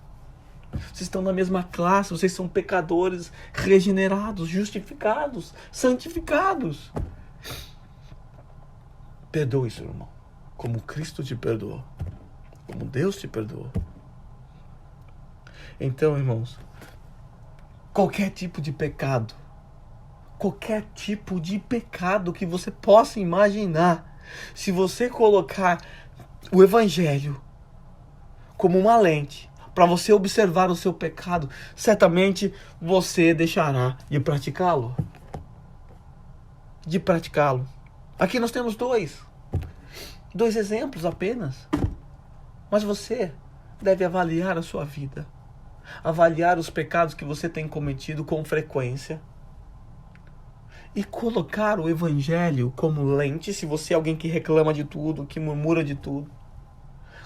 Vocês estão na mesma classe. Vocês são pecadores regenerados, justificados, santificados. Perdoe, seu irmão, como Cristo te perdoou, como Deus te perdoou. Então, irmãos, qualquer tipo de pecado que você possa imaginar, se você colocar o Evangelho como uma lente para você observar o seu pecado, certamente você deixará de praticá-lo. Aqui nós temos dois exemplos apenas. Mas você deve avaliar a sua vida. Avaliar os pecados que você tem cometido com frequência. E colocar o Evangelho como lente, se você é alguém que reclama de tudo, que murmura de tudo.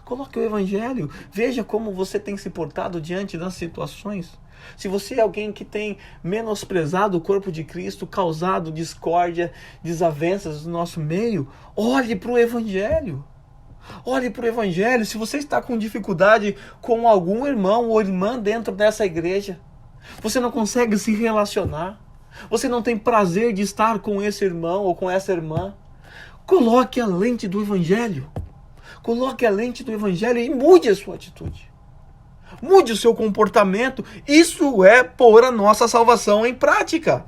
Coloque o Evangelho. Veja como você tem se portado diante das situações. Se você é alguém que tem menosprezado o corpo de Cristo, causado discórdia, desavenças no nosso meio, olhe para o Evangelho. Olhe para o Evangelho. Se você está com dificuldade com algum irmão ou irmã dentro dessa igreja, você não consegue se relacionar, você não tem prazer de estar com esse irmão ou com essa irmã, coloque a lente do Evangelho. Coloque a lente do Evangelho e mude a sua atitude. Mude o seu comportamento. Isso é pôr a nossa salvação em prática.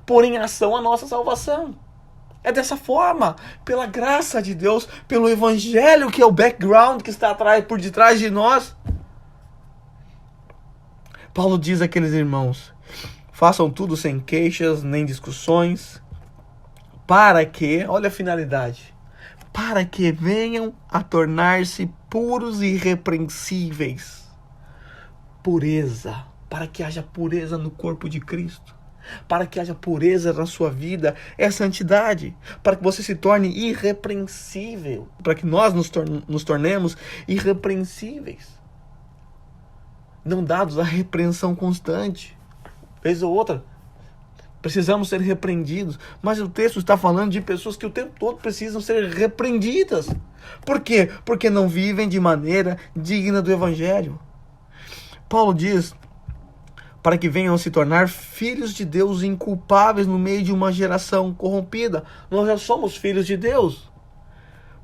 Pôr em ação a nossa salvação. É dessa forma, pela graça de Deus, pelo Evangelho, que é o background que está por detrás de nós. Paulo diz àqueles irmãos: façam tudo sem queixas nem discussões, para que, olha a finalidade, para que venham a tornar-se puros e irrepreensíveis. Pureza, para que haja pureza no corpo de Cristo, para que haja pureza na sua vida, é santidade, para que você se torne irrepreensível, para que nós nos tornemos irrepreensíveis, não dados à repreensão constante, vez ou outra. Precisamos ser repreendidos. Mas o texto está falando de pessoas que o tempo todo precisam ser repreendidas. Por quê? Porque não vivem de maneira digna do Evangelho. Paulo diz: para que venham a se tornar filhos de Deus inculpáveis no meio de uma geração corrompida. Nós já somos filhos de Deus.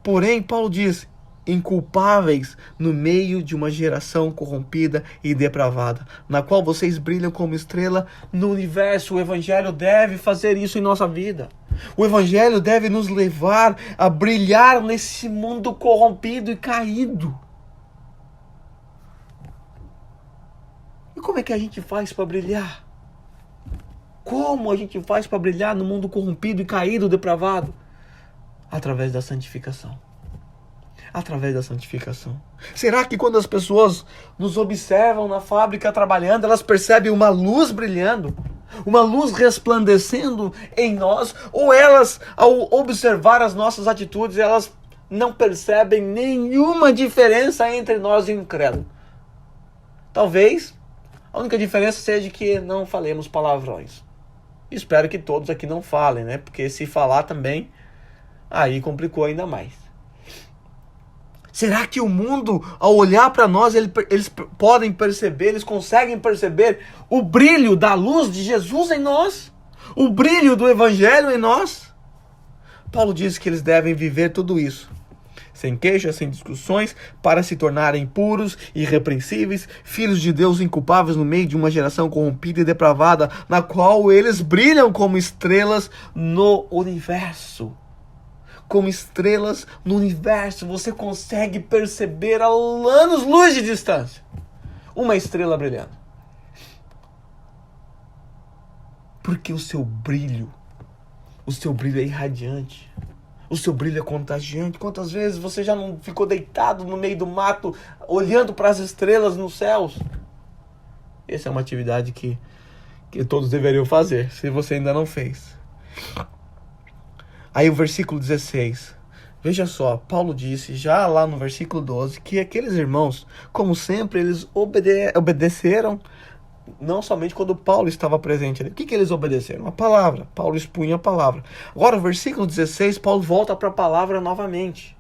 Porém, Paulo diz: inculpáveis no meio de uma geração corrompida e depravada, na qual vocês brilham como estrela no universo. O Evangelho deve fazer isso em nossa vida. O Evangelho deve nos levar a brilhar nesse mundo corrompido e caído. E como é que a gente faz para brilhar? Como a gente faz para brilhar no mundo corrompido e caído, depravado? Através da santificação. Através da santificação. Será que quando as pessoas nos observam na fábrica trabalhando, elas percebem uma luz brilhando? Uma luz resplandecendo em nós? Ou elas, ao observar as nossas atitudes, elas não percebem nenhuma diferença entre nós e o incrédulo? Talvez a única diferença seja que não falemos palavrões. Espero que todos aqui não falem, né? Porque se falar também, aí complicou ainda mais. Será que o mundo, ao olhar para nós, eles podem perceber, eles conseguem perceber o brilho da luz de Jesus em nós? o brilho do evangelho em nós. Paulo diz que eles devem viver tudo isso, sem queixas, sem discussões, para se tornarem puros, irrepreensíveis, filhos de Deus inculpáveis no meio de uma geração corrompida e depravada, na qual eles brilham como estrelas no universo. Como estrelas no universo, você consegue perceber a anos-luz de distância uma estrela brilhando. Porque o seu brilho é irradiante. O seu brilho é contagiante. Quantas vezes você já não ficou deitado no meio do mato, olhando para as estrelas nos céus? Essa é uma atividade que todos deveriam fazer, se você ainda não fez. Aí o versículo 16. Veja só, Paulo disse já lá no versículo 12 que aqueles irmãos, como sempre, eles obedeceram, não somente quando Paulo estava presente ali. O que eles obedeceram? A palavra. Paulo expunha a palavra. Agora, o versículo 16, Paulo volta para a palavra novamente.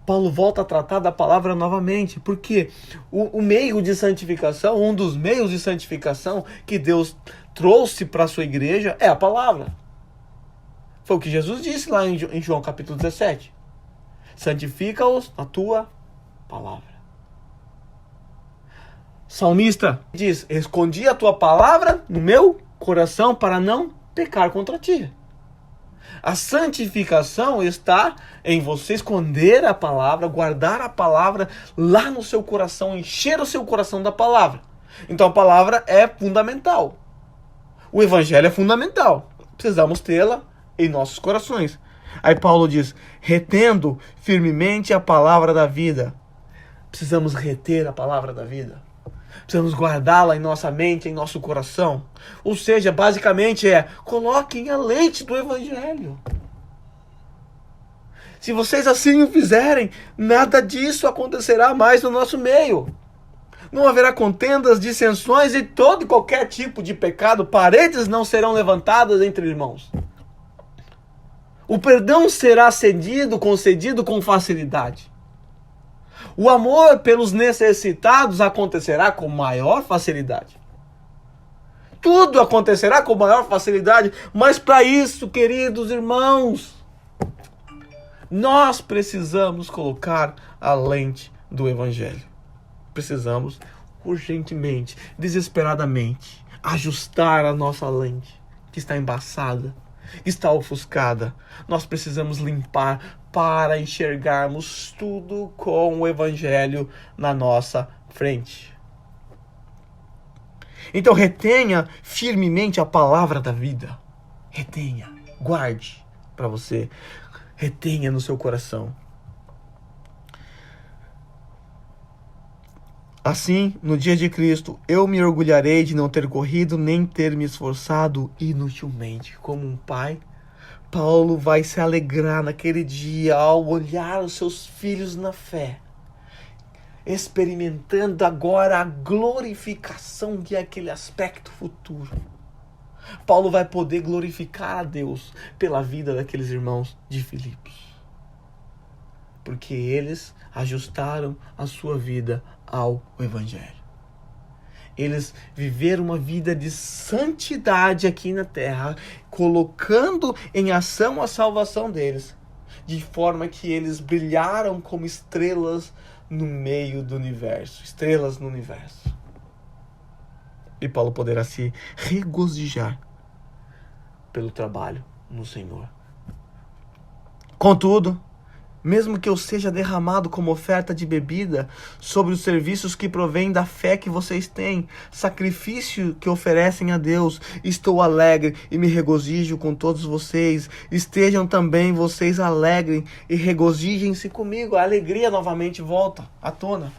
Paulo volta a tratar da palavra novamente, porque o meio de santificação, um dos meios de santificação que Deus trouxe para a sua igreja é a palavra. Foi o que Jesus disse lá em João capítulo 17. Santifica-os na tua palavra. Salmista diz: escondi a tua palavra no meu coração para não pecar contra ti. A santificação está em você esconder a palavra, guardar a palavra lá no seu coração, encher o seu coração da palavra. Então a palavra é fundamental. O evangelho é fundamental. Precisamos tê-la em nossos corações. Aí Paulo diz: retendo firmemente a palavra da vida. Precisamos reter a palavra da vida. Precisamos guardá-la em nossa mente, em nosso coração. Ou seja, basicamente coloquem a lente do evangelho. Se vocês assim o fizerem, nada disso acontecerá mais no nosso meio. Não haverá contendas, dissensões e todo e qualquer tipo de pecado. Paredes não serão levantadas entre irmãos. O perdão será concedido com facilidade. O amor pelos necessitados acontecerá com maior facilidade. Tudo acontecerá com maior facilidade, mas para isso, queridos irmãos, nós precisamos colocar a lente do evangelho. Precisamos urgentemente, desesperadamente, ajustar a nossa lente, que está embaçada, está ofuscada. Nós precisamos limpar para enxergarmos tudo com o evangelho na nossa frente. Então retenha firmemente a palavra da vida. Retenha, guarde para você. Retenha no seu coração. Assim, no dia de Cristo, eu me orgulharei de não ter corrido nem ter me esforçado inutilmente. Como um pai, Paulo vai se alegrar naquele dia ao olhar os seus filhos na fé, experimentando agora a glorificação que é aquele aspecto futuro. Paulo vai poder glorificar a Deus pela vida daqueles irmãos de Filipos, porque eles ajustaram a sua vida ao evangelho. Eles viveram uma vida de santidade aqui na terra, colocando em ação a salvação deles, de forma que eles brilharam como estrelas no meio do universo, estrelas no universo. E Paulo poderá se regozijar pelo trabalho no Senhor. Contudo, mesmo que eu seja derramado como oferta de bebida sobre os serviços que provêm da fé que vocês têm, sacrifício que oferecem a Deus, estou alegre e me regozijo com todos vocês. Estejam também vocês alegres e regozijem-se comigo. A alegria novamente volta à tona.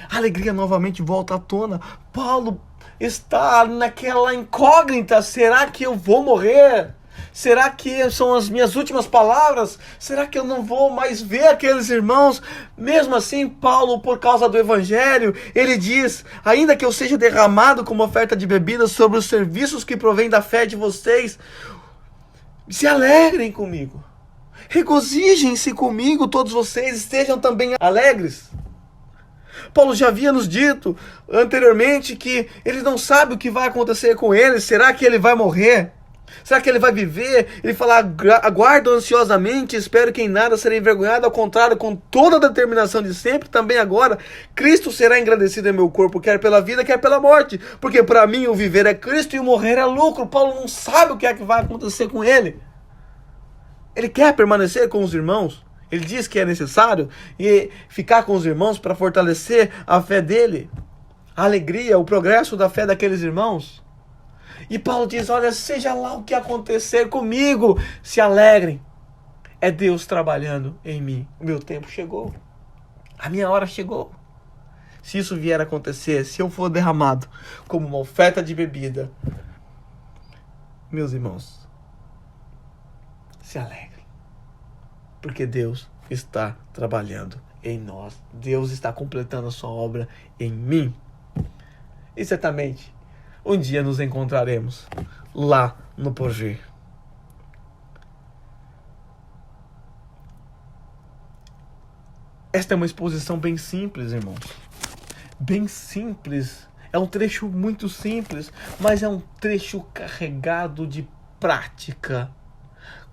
A alegria novamente volta à tona. Paulo está naquela incógnita: será que eu vou morrer? Será que são as minhas últimas palavras? Será que eu não vou mais ver aqueles irmãos? Mesmo assim, Paulo, por causa do evangelho, ele diz: ainda que eu seja derramado como oferta de bebida sobre os serviços que provêm da fé de vocês, se alegrem comigo. Regozijem-se comigo, todos vocês, estejam também alegres. Paulo já havia nos dito anteriormente que ele não sabe o que vai acontecer com ele. Será que ele vai morrer? Será que ele vai viver? Ele fala: aguardo ansiosamente, espero que em nada serei envergonhado, ao contrário, com toda a determinação de sempre, também agora, Cristo será engrandecido em meu corpo, quer pela vida, quer pela morte, porque para mim o viver é Cristo e o morrer é lucro. Paulo não sabe o que é que vai acontecer com ele. Ele quer permanecer com os irmãos. Ele diz que é necessário e ficar com os irmãos para fortalecer a fé dele, a alegria, o progresso da fé daqueles irmãos. E Paulo diz: olha, seja lá o que acontecer comigo, se alegrem. É Deus trabalhando em mim. O meu tempo chegou. A minha hora chegou. Se isso vier a acontecer, se eu for derramado como uma oferta de bebida, meus irmãos, se alegrem. Porque Deus está trabalhando em nós. Deus está completando a sua obra em mim. E certamente, um dia nos encontraremos lá no porvir. Esta é uma exposição bem simples, irmãos. Bem simples. É um trecho muito simples, mas é um trecho carregado de prática,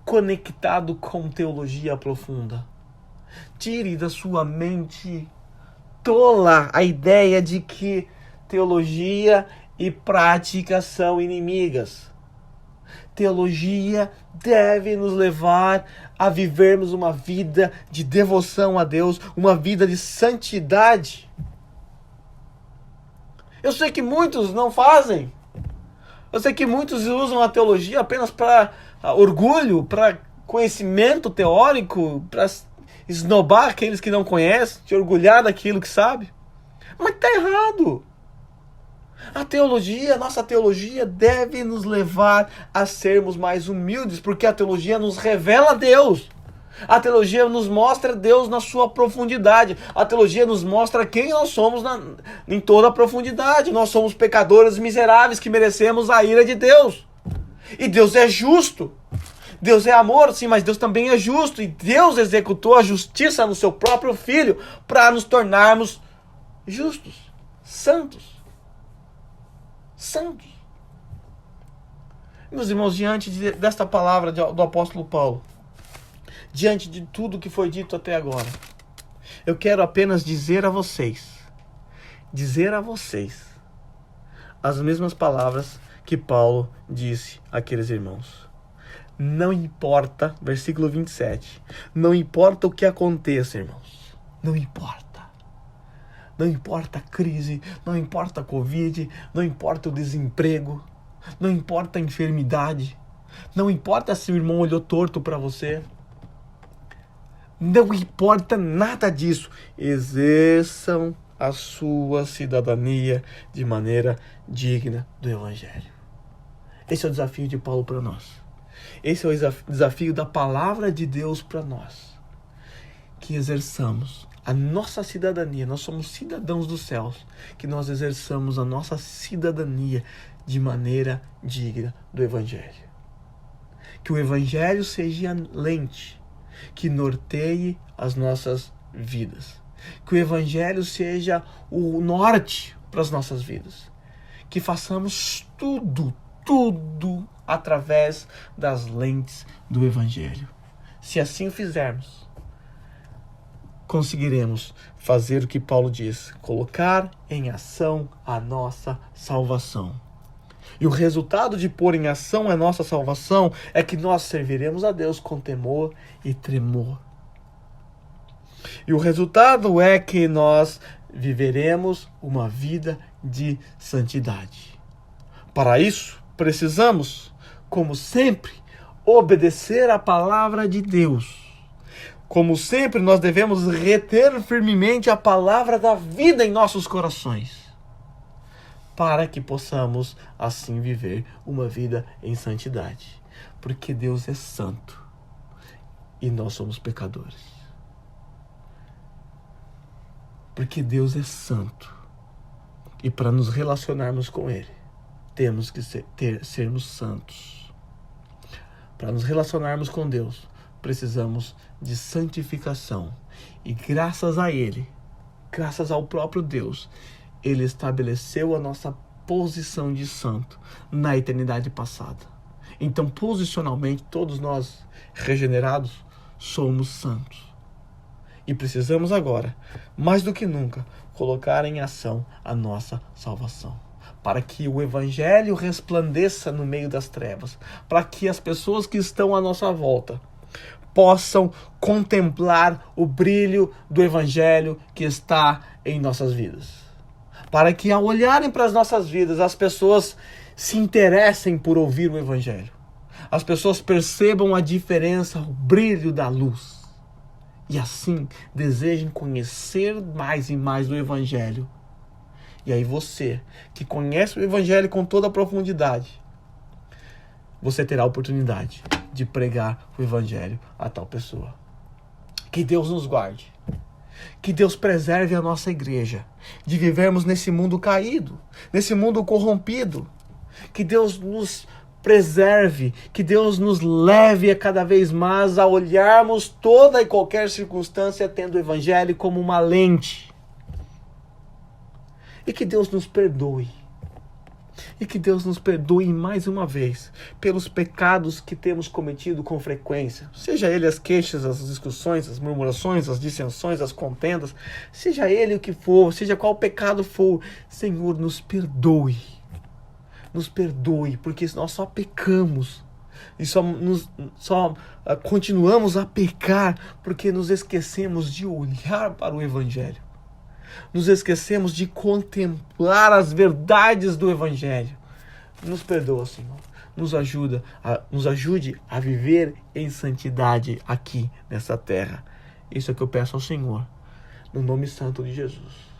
conectado com teologia profunda. Tire da sua mente tola a ideia de que teologia e prática são inimigas. Teologia deve nos levar a vivermos uma vida de devoção a Deus, uma vida de santidade. Eu sei que muitos não fazem. Eu sei que muitos usam a teologia apenas para orgulho, para conhecimento teórico, para esnobar aqueles que não conhecem, se orgulhar daquilo que sabe. Mas está errado. A nossa teologia deve nos levar a sermos mais humildes, porque a teologia nos revela Deus. A teologia nos mostra Deus na sua profundidade. A teologia nos mostra quem nós somos em toda a profundidade. Nós somos pecadores miseráveis que merecemos a ira de Deus. E Deus é justo. Deus é amor, sim, mas Deus também é justo. E Deus executou a justiça no seu próprio Filho para nos tornarmos justos, santos. Santos. Meus irmãos, diante desta palavra do apóstolo Paulo, diante de tudo que foi dito até agora, eu quero apenas dizer a vocês as mesmas palavras que Paulo disse àqueles irmãos. Não importa, versículo 27, não importa o que aconteça, irmãos, não importa. Não importa a crise, não importa a Covid, não importa o desemprego, não importa a enfermidade, não importa se o irmão olhou torto para você. Não importa nada disso. Exerçam a sua cidadania de maneira digna do Evangelho. Esse é o desafio de Paulo para nós. Esse é o desafio da palavra de Deus para nós. Que exerçamos a nossa cidadania. Nós somos cidadãos dos céus. Que nós exerçamos a nossa cidadania de maneira digna do Evangelho. Que o Evangelho seja a lente que norteie as nossas vidas. Que o Evangelho seja o norte para as nossas vidas. Que façamos tudo através das lentes do Evangelho. Se assim o fizermos, conseguiremos fazer o que Paulo diz, colocar em ação a nossa salvação. E o resultado de pôr em ação a nossa salvação é que nós serviremos a Deus com temor e tremor. E o resultado é que nós viveremos uma vida de santidade. Para isso, precisamos, como sempre, obedecer à palavra de Deus. Como sempre, nós devemos reter firmemente a palavra da vida em nossos corações, para que possamos assim viver uma vida em santidade. Porque Deus é santo e nós somos pecadores. Porque Deus é santo e para nos relacionarmos com Ele, temos que sermos santos. Para nos relacionarmos com Deus, precisamos de santificação. E graças a Ele, graças ao próprio Deus, Ele estabeleceu a nossa posição de santo na eternidade passada. Então, posicionalmente, todos nós regenerados somos santos. E precisamos agora, mais do que nunca, colocar em ação a nossa salvação, para que o Evangelho resplandeça no meio das trevas, para que as pessoas que estão à nossa volta possam contemplar o brilho do Evangelho que está em nossas vidas. Para que, ao olharem para as nossas vidas, as pessoas se interessem por ouvir o Evangelho. As pessoas percebam a diferença, o brilho da luz. E assim desejem conhecer mais e mais do Evangelho. E aí você, que conhece o Evangelho com toda a profundidade, você terá a oportunidade de pregar o Evangelho a tal pessoa. Que Deus nos guarde. Que Deus preserve a nossa igreja de vivermos nesse mundo caído, nesse mundo corrompido. Que Deus nos preserve, que Deus nos leve a cada vez mais a olharmos toda e qualquer circunstância tendo o Evangelho como uma lente. E que Deus nos perdoe. E que Deus nos perdoe mais uma vez pelos pecados que temos cometido com frequência. Seja ele as queixas, as discussões, as murmurações, as dissensões, as contendas. Seja ele o que for, seja qual pecado for. Senhor, nos perdoe. Nos perdoe, porque nós só pecamos. E só continuamos a pecar porque nos esquecemos de olhar para o Evangelho. Nos esquecemos de contemplar as verdades do Evangelho. Nos perdoa, Senhor. Nos ajude a viver em santidade aqui nessa terra. Isso é o que eu peço ao Senhor, no nome santo de Jesus.